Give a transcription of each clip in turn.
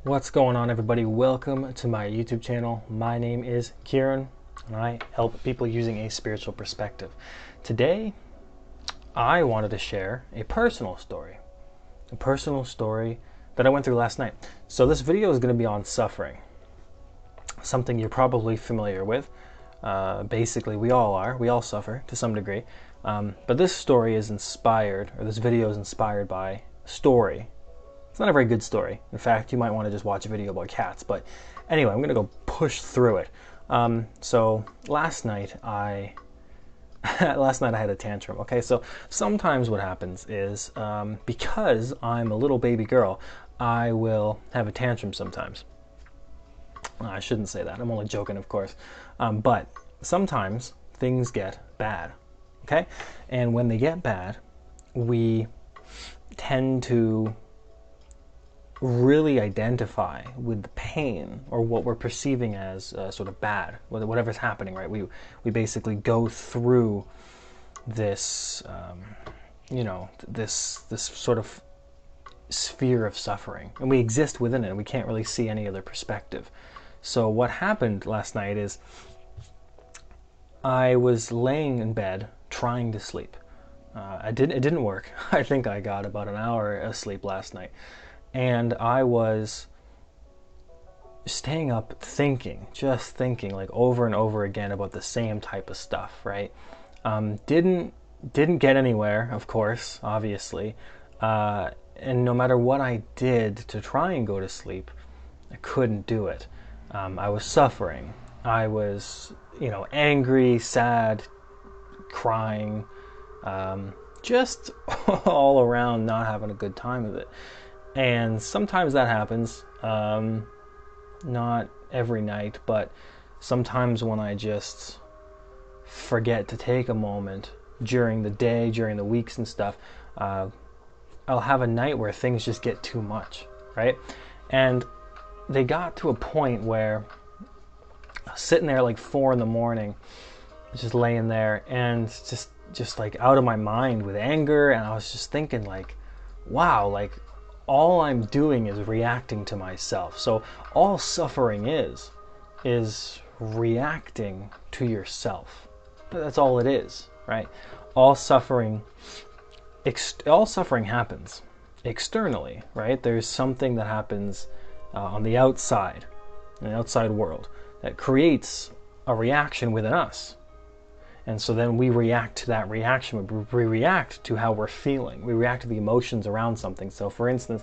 What's going on, everybody? Welcome to my YouTube channel. My name is Kieran and I help people using a spiritual perspective. Today I wanted to share a personal story that I went through last night. So this video is going to be on suffering, something you're probably familiar with. Basically we all suffer to some degree, but this story is inspired, or this video is inspired by a story. It's not a very good story. In fact, you might want to just watch a video about cats. But anyway, I'm going to go push through it. So last night I had a tantrum. Okay, so sometimes what happens is because I'm a little baby girl, I will have a tantrum sometimes. I shouldn't say that. I'm only joking, of course. But sometimes things get bad. Okay, and when they get bad, we tend to really identify with the pain or what we're perceiving as sort of bad, whatever's happening, right? We basically go through this, this sort of sphere of suffering, and we exist within it, and we can't really see any other perspective. So what happened last night is I was laying in bed trying to sleep. It didn't work. I think I got about an hour of sleep last night. And I was staying up just thinking like over and over again about the same type of stuff, right? Didn't get anywhere, of course, obviously. And no matter what I did to try and go to sleep, I couldn't do it. I was suffering. I was, angry, sad, crying, just all around not having a good time of it. And sometimes that happens, not every night, but sometimes when I just forget to take a moment during the day, during the weeks and stuff, I'll have a night where things just get too much, right? And they got to a point where I was sitting there like 4 a.m, just laying there and just like out of my mind with anger, and I was just thinking like, wow, like all I'm doing is reacting to myself. So all suffering is reacting to yourself. That's all it is, right? All suffering happens externally, right? There's something that happens on the outside, in the outside world, that creates a reaction within us. And so then we react to that reaction. We react to how we're feeling. We react to the emotions around something. So for instance,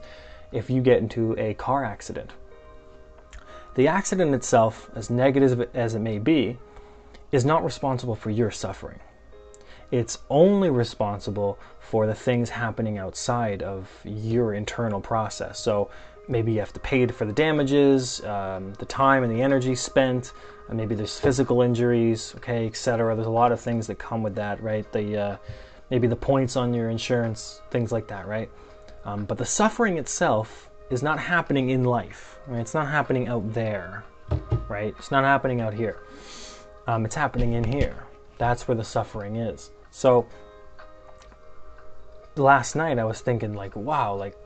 if you get into a car accident, the accident itself, as negative as it may be, is not responsible for your suffering. It's only responsible for the things happening outside of your internal process. So maybe you have to pay for the damages, the time and the energy spent, and maybe there's physical injuries, okay, etc. There's a lot of things that come with that, right? Maybe the points on your insurance, things like that, right? But the suffering itself is not happening in life, right? It's not happening out there, right? It's not happening out here. It's happening in here. That's where the suffering is. So last night I was thinking like, wow, like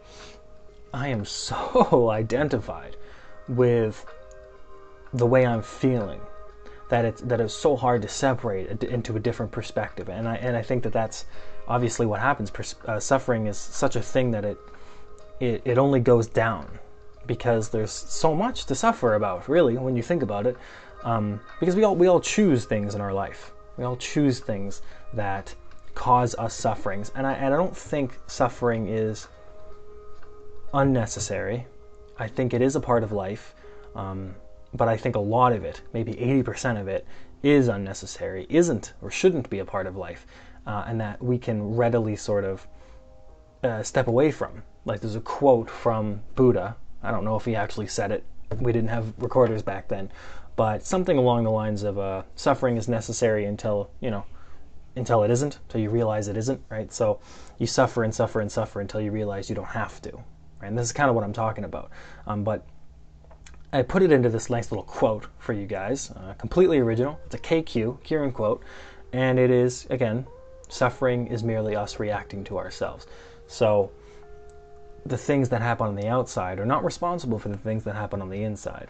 I am so identified with the way I'm feeling that it's so hard to separate it into a different perspective. And I think that's obviously what happens. Suffering is such a thing that it only goes down because there's so much to suffer about, really, when you think about it. Because we all choose things in our life. We all choose things that cause us sufferings, and I don't think suffering is unnecessary. I think it is a part of life, but I think a lot of it, maybe 80% of it, is unnecessary, isn't or shouldn't be a part of life, and that we can readily sort of step away from. Like there's a quote from Buddha. I don't know if he actually said it. We didn't have recorders back then, but something along the lines of suffering is necessary until it isn't, until you realize it isn't, right? So you suffer and suffer and suffer until you realize you don't have to. And this is kind of what I'm talking about. But I put it into this nice little quote for you guys, completely original. It's a Kieran quote, and it is, again, suffering is merely us reacting to ourselves. So the things that happen on the outside are not responsible for the things that happen on the inside.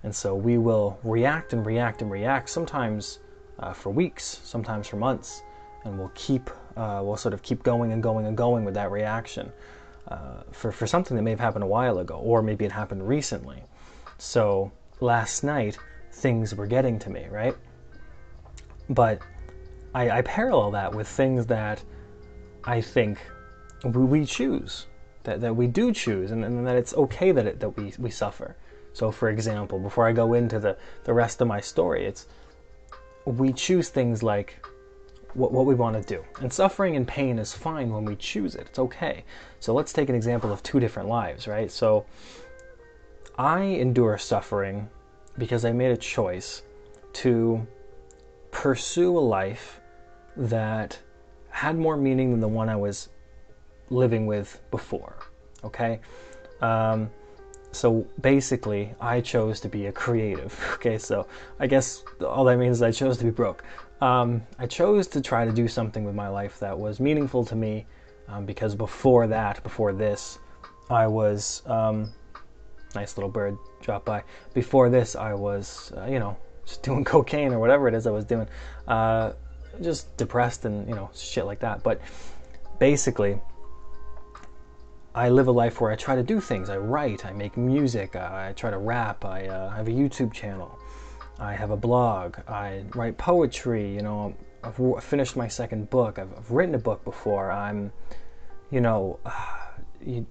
And so we will react and react and react, sometimes for weeks, sometimes for months, and we'll sort of keep going and going and going with that reaction for something that may have happened a while ago, or maybe it happened recently. So last night, things were getting to me, right? But I parallel that with things that I think we choose, that we do choose, and that it's okay that we suffer. So for example, before I go into the rest of my story, we choose things like what we want to do. And suffering and pain is fine when we choose it. It's okay. So let's take an example of two different lives, right? So I endure suffering because I made a choice to pursue a life that had more meaning than the one I was living with before, okay? So basically, I chose to be a creative, okay? So I guess all that means is I chose to be broke. I chose to try to do something with my life that was meaningful to me, because before this, I was, nice little bird dropped by. Before this, I was, just doing cocaine or whatever it is I was doing, just depressed and, shit like that. But basically, I live a life where I try to do things. I write, I make music, I try to rap, I have a YouTube channel, I have a blog, I write poetry, I've finished my second book, I've written a book before, I'm, a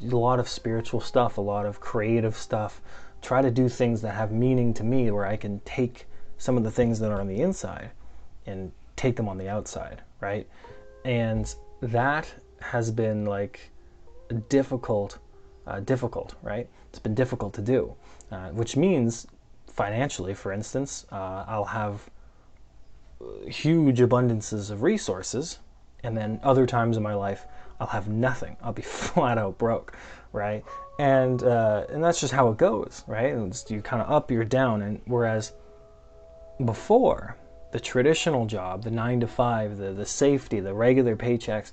lot of spiritual stuff, a lot of creative stuff, try to do things that have meaning to me, where I can take some of the things that are on the inside and take them on the outside, right? And that has been like difficult, right? It's been difficult to do, which means financially, for instance, I'll have huge abundances of resources, and then other times in my life I'll have nothing. I'll be flat out broke, right? And that's just how it goes, right? You kind of up, you're down. And whereas before, the traditional job, the 9 to 5, the safety, the regular paychecks,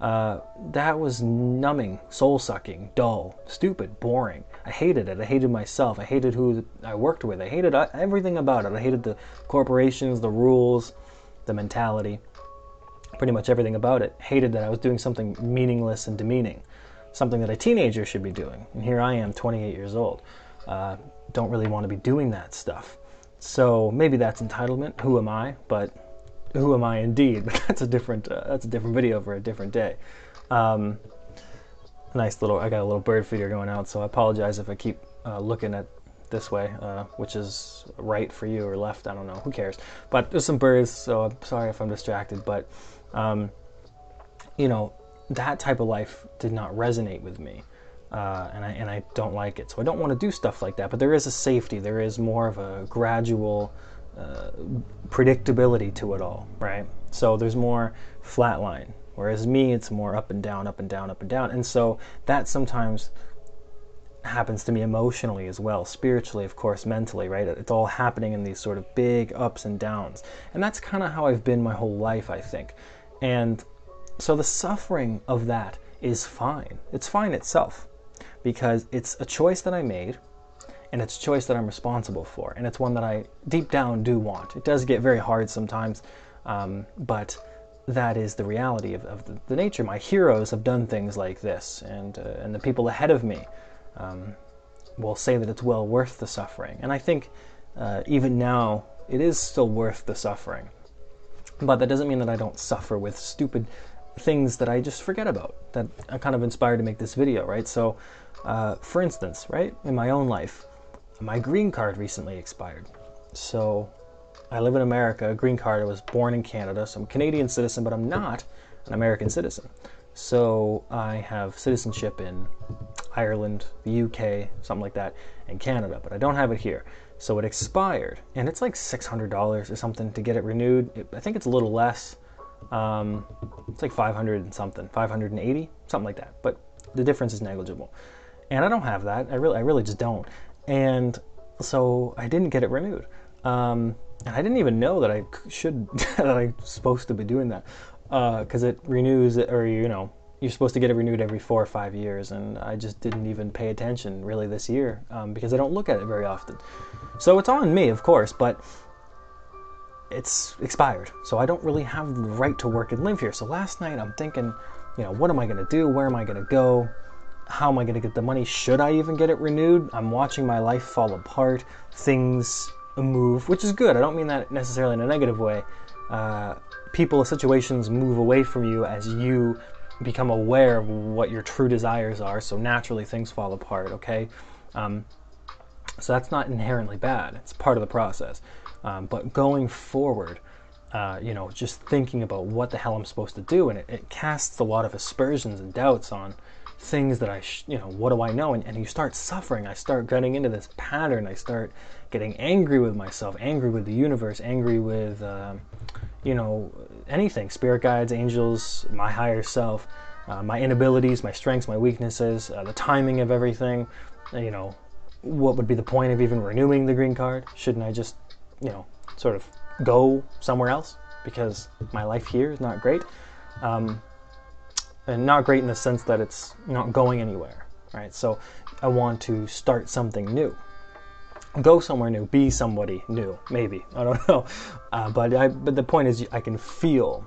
that was numbing, soul-sucking, dull, stupid, boring. I hated it. I hated myself. I hated who I worked with. I hated everything about it. I hated the corporations, the rules, the mentality, pretty much everything about it. Hated that I was doing something meaningless and demeaning, something that a teenager should be doing. And here I am, 28 years old. Don't really want to be doing that stuff. So maybe that's entitlement. Who am I? But who am I indeed? But that's a different video for a different day. Nice little, I got a little bird feeder going out, so I apologize if I keep looking at this way, which is right for you or left, I don't know, who cares. But there's some birds, so I'm sorry if I'm distracted, but that type of life did not resonate with me. And I don't like it. So I don't want to do stuff like that. But there is a safety. There is more of a gradual predictability to it all, right? So there's more flatline. Whereas me, it's more up and down, up and down, up and down. And so that sometimes happens to me emotionally as well. Spiritually, of course, mentally, right? It's all happening in these sort of big ups and downs. And that's kind of how I've been my whole life, I think. And so the suffering of that is fine. It's fine itself, because it's a choice that I made, and it's a choice that I'm responsible for, and it's one that I deep down do want. It does get very hard sometimes, but that is the reality of the nature. My heroes have done things like this, and the people ahead of me will say that it's well worth the suffering. And I think even now it is still worth the suffering, but that doesn't mean that I don't suffer with stupid things that I just forget about, that I'm kind of inspired to make this video, right? So for instance, right, in my own life, my green card recently expired. So I live in America, green card, I was born in Canada, so I'm a Canadian citizen, but I'm not an American citizen. So I have citizenship in Ireland, the UK, something like that, and Canada, but I don't have it here. So it expired, and it's like $600 or something to get it renewed. I think it's a little less. It's like 500 and something, 580, something like that. But the difference is negligible. And I don't have that. I really just don't. And so I didn't get it renewed. And I didn't even know that I should, that I'm supposed to be doing that. Because it renews, or you you're supposed to get it renewed every 4 or 5 years, and I just didn't even pay attention really this year because I don't look at it very often. So it's on me, of course, but it's expired, so I don't really have the right to work and live here. So last night I'm thinking, what am I going to do? Where am I going to go? How am I going to get the money? Should I even get it renewed? I'm watching my life fall apart. Things move, which is good. I don't mean that necessarily in a negative way. People, situations move away from you as you become aware of what your true desires are. So naturally things fall apart, okay? So that's not inherently bad. It's part of the process. But going forward, just thinking about what the hell I'm supposed to do, and it casts a lot of aspersions and doubts on things that what do I know? And you start suffering. I start getting into this pattern. I start getting angry with myself, angry with the universe, angry with, anything, spirit guides, angels, my higher self, my inabilities, my strengths, my weaknesses, the timing of everything. What would be the point of even renewing the green card? Shouldn't I just sort of go somewhere else because my life here is not great? And not great in the sense that it's not going anywhere, right? So I want to start something new. Go somewhere new, be somebody new, maybe. I don't know. But the point is I can feel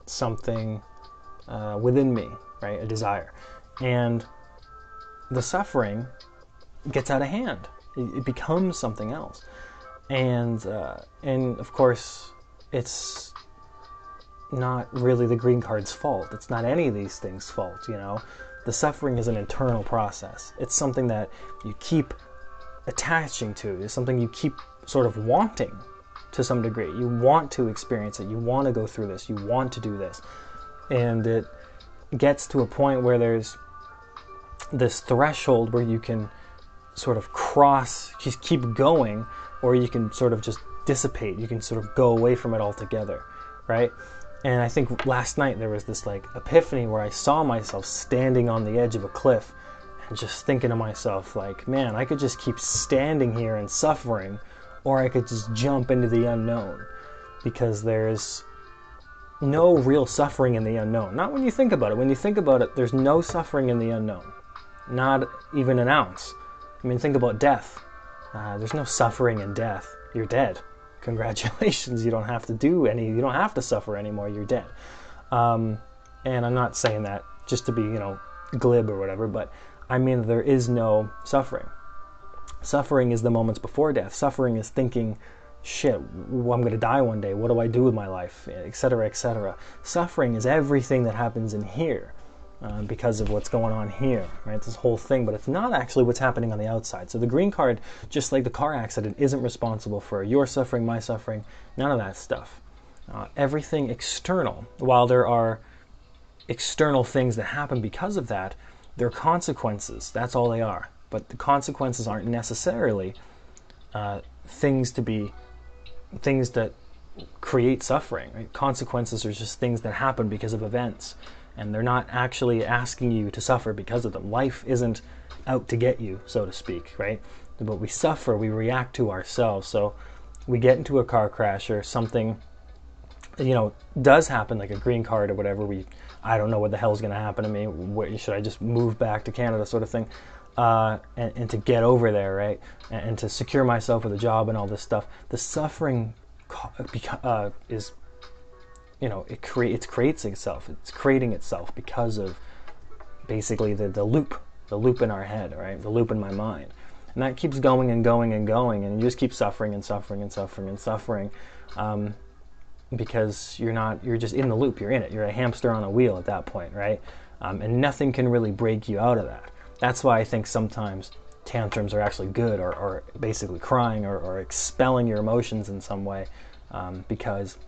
something within me, right? A desire. And the suffering gets out of hand. It becomes something else. And of course, it's not really the green card's fault. It's not any of these things' fault, The suffering is an internal process. It's something that you keep attaching to. It's something you keep sort of wanting to some degree. You want to experience it. You want to go through this. You want to do this. And it gets to a point where there's this threshold where you can sort of just keep going, or you can sort of just dissipate. You can sort of go away from it altogether, right? And I think last night there was this epiphany where I saw myself standing on the edge of a cliff and just thinking to myself man, I could just keep standing here and suffering, or I could just jump into the unknown, because there's no real suffering in the unknown. Not when you think about it. When you think about it, there's no suffering in the unknown. Not even an ounce. I mean, think about death. There's no suffering in death. You're dead. Congratulations. You don't have to suffer anymore. You're dead. And I'm not saying that just to be, glib or whatever, but I mean there is no suffering. Suffering is the moments before death. Suffering is thinking, shit, I'm going to die one day. What do I do with my life? Etc., etc. Suffering is everything that happens in here. Because of what's going on here, right? This whole thing, but it's not actually what's happening on the outside. So the green card, just like the car accident, isn't responsible for your suffering, my suffering, none of that stuff. Everything external, while there are external things that happen because of that, they're consequences. That's all they are. But the consequences aren't necessarily things that create suffering. Right? Consequences are just things that happen because of events. And they're not actually asking you to suffer because of them. Life isn't out to get you, so to speak, right? But we suffer, we react to ourselves. So we get into a car crash or something, does happen, like a green card or whatever. I don't know what the hell's going to happen to me. Should I just move back to Canada, sort of thing? And to get over there, right? And to secure myself with a job and all this stuff. The suffering is... it creates itself. It's creating itself because of basically the loop in our head, right? The loop in my mind, and that keeps going and going and going, and you just keep suffering and suffering and suffering and suffering, because you're just in the loop. You're in it. You're a hamster on a wheel at that point, right? And nothing can really break you out of that. That's why I think sometimes tantrums are actually good, or basically crying or expelling your emotions in some way, because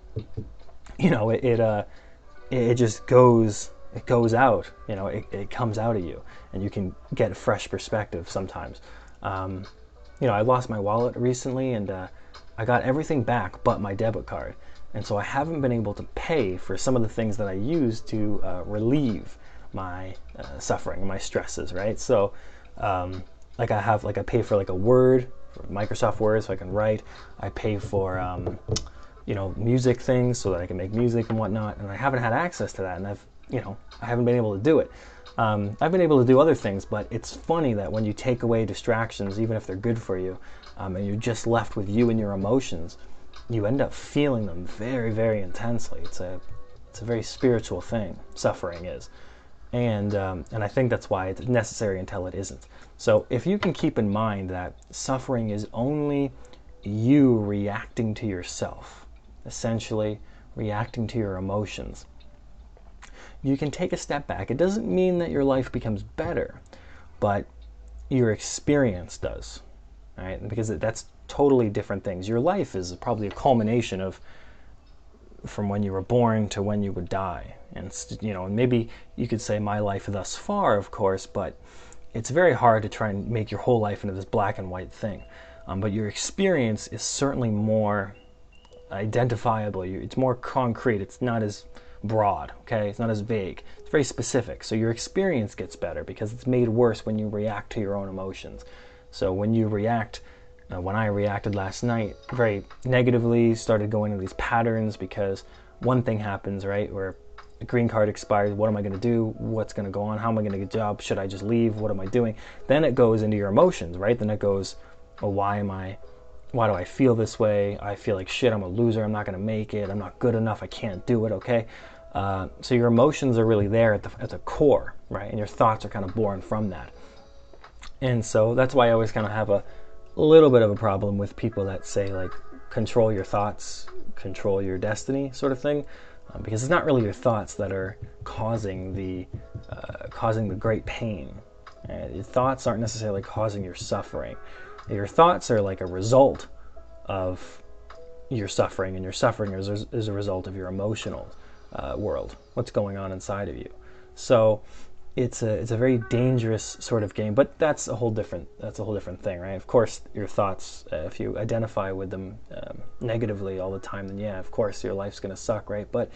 it just goes out, it comes out of you, and you can get a fresh perspective sometimes. I lost my wallet recently, and I got everything back but my debit card, and so I haven't been able to pay for some of the things that I use to relieve my suffering, my stresses, right? So I pay for a Word, for Microsoft Word, so I can write. I pay for music things so that I can make music and whatnot, and I haven't had access to that, and I haven't been able to do it. I've been able to do other things, but it's funny that when you take away distractions, even if they're good for you, and you're just left with you and your emotions, you end up feeling them very, very intensely. It's a very spiritual thing, suffering is. And I think that's why it's necessary until it isn't. So if you can keep in mind that suffering is only you reacting to yourself, essentially reacting to your emotions, you can take a step back. It doesn't mean that your life becomes better, but your experience does, right? Because that's totally different things. Your life is probably a culmination of from when you were born to when you would die. And maybe you could say my life thus far, of course, but it's very hard to try and make your whole life into this black and white thing. But your experience is certainly more identifiable. It's more concrete. It's not as broad, okay? It's not as vague. It's very specific. So your experience gets better because it's made worse when you react to your own emotions. So when you react, when I reacted last night very negatively, started going into these patterns because one thing happens, right, where a green card expires, what am I going to do? What's going to go on? How am I going to get a job? Should I just leave? What am I doing? Then it goes into your emotions, right? Then it goes, oh, why do I feel this way? I feel like shit, I'm a loser, I'm not going to make it, I'm not good enough, I can't do it, okay? So your emotions are really there at the core, right? And your thoughts are kind of born from that. And so that's why I always kind of have a little bit of a problem with people that say, like, control your thoughts, control your destiny sort of thing, because it's not really your thoughts that are causing the great pain. Your thoughts aren't necessarily causing your suffering. Your thoughts are like a result of your suffering, and your suffering is a result of your emotional world, what's going on inside of you. So it's a very dangerous sort of game, but that's a whole different thing, right? Of course, your thoughts, if you identify with them negatively all the time, then yeah, of course your life's going to suck, right? But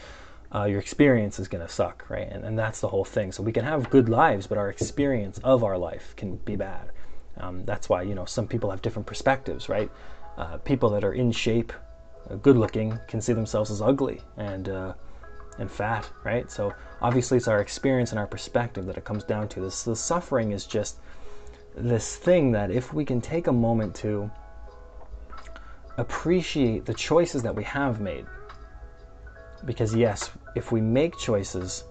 your experience is going to suck, right? And that's the whole thing. So we can have good lives, but our experience of our life can be bad. That's why, some people have different perspectives, right? People that are in shape, good looking, can see themselves as ugly and fat, right? So obviously it's our experience and our perspective that it comes down to. The suffering is just this thing that if we can take a moment to appreciate the choices that we have made, because yes, if we make choices,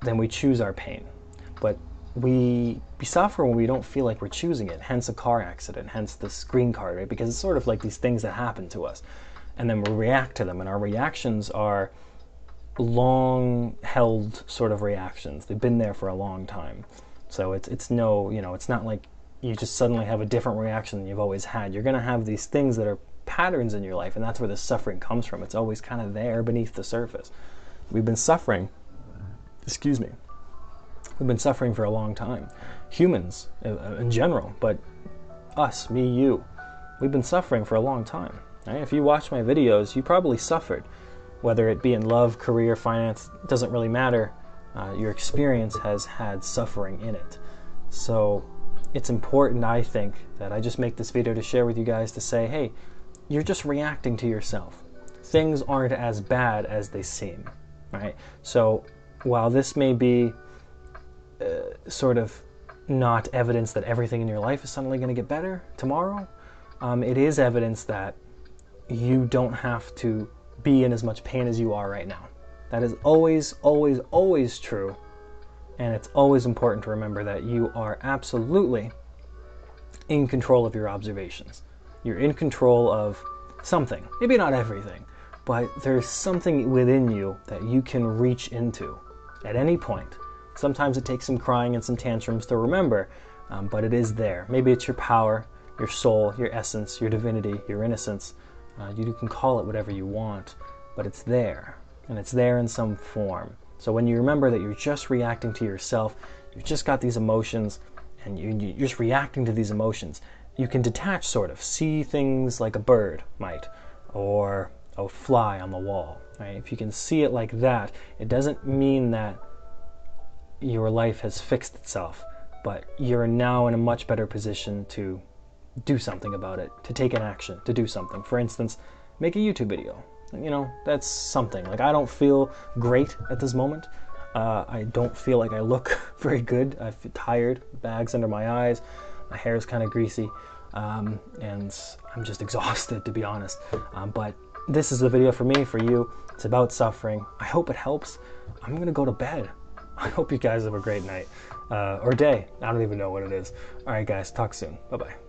then we choose our pain. But we suffer when we don't feel like we're choosing it, hence a car accident, hence this green card, right? Because it's sort of like these things that happen to us, and then we react to them, and our reactions are long-held sort of reactions. They've been there for a long time. So it's not like you just suddenly have a different reaction than you've always had. You're going to have these things that are patterns in your life, and that's where the suffering comes from. It's always kind of there beneath the surface. We've been suffering, we've been suffering for a long time. Humans in general, but us, me, you, we've been suffering for a long time. Right? If you watch my videos, you probably suffered. Whether it be in love, career, finance, it doesn't really matter. Your experience has had suffering in it. So it's important, I think, that I just make this video to share with you guys to say, hey, you're just reacting to yourself. Things aren't as bad as they seem, right? So while this may be sort of not evidence that everything in your life is suddenly going to get better tomorrow, it is evidence that you don't have to be in as much pain as you are right now. That is always, always, always true. And it's always important to remember that you are absolutely in control of your observations. You're in control of something. Maybe not everything, but there's something within you that you can reach into at any point. Sometimes it takes some crying and some tantrums to remember, but it is there. Maybe it's your power, your soul, your essence, your divinity, your innocence. You can call it whatever you want, but it's there, and it's there in some form. So when you remember that you're just reacting to yourself, you've just got these emotions, and you're just reacting to these emotions, you can detach, sort of, see things like a bird might, or a fly on the wall. Right? If you can see it like that, it doesn't mean that your life has fixed itself, but you're now in a much better position to do something about it, to take an action, to do something. For instance, make a YouTube video. That's something. Like, I don't feel great at this moment, I don't feel like I look very good. I feel tired, bags under my eyes, my hair is kind of greasy, and I'm just exhausted, to be honest. But this is a video for me, for you. It's about suffering. I hope it helps. I'm gonna go to bed. I hope you guys have a great night or day. I don't even know what it is. All right, guys, talk soon. Bye-bye.